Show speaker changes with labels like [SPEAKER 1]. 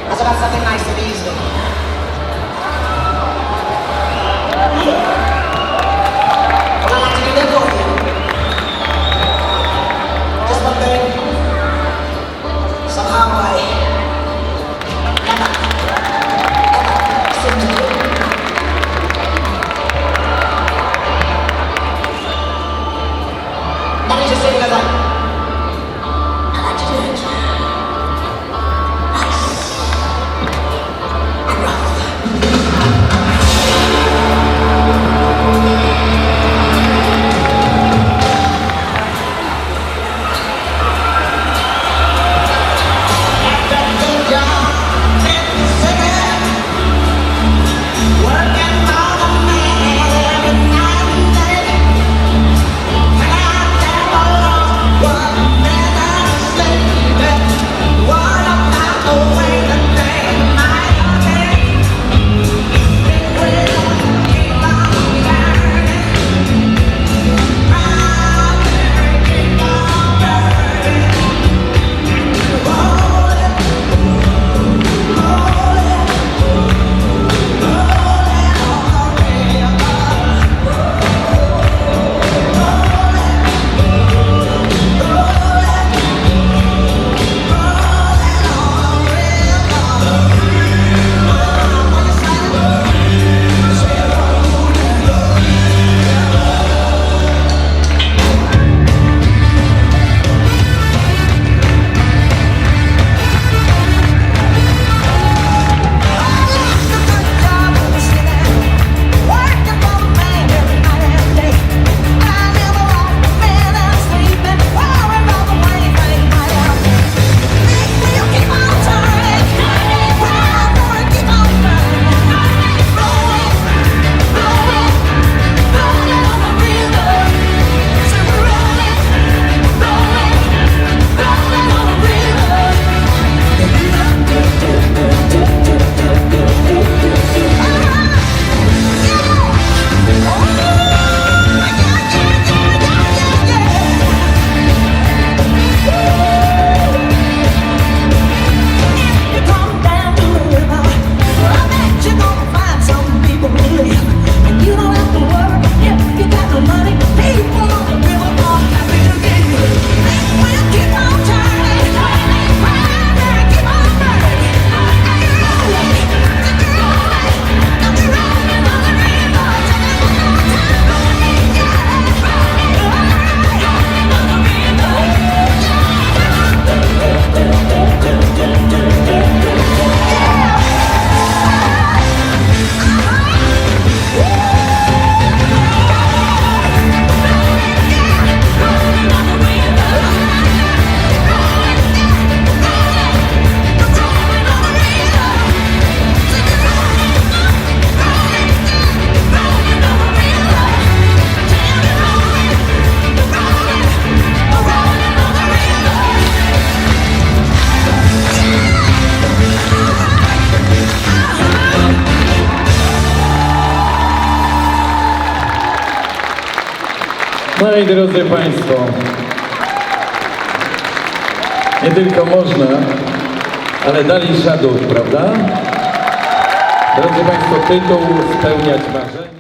[SPEAKER 1] That's about something nice and easy. Well, I'd like to do that for you. Just one thing. Somehow I never seem to do it. That is just saying because I like to do it.
[SPEAKER 2] No i drodzy Państwo, nie tylko można, ale dali Shadow, prawda? Drodzy Państwo, tytuł Spełniać marzenia.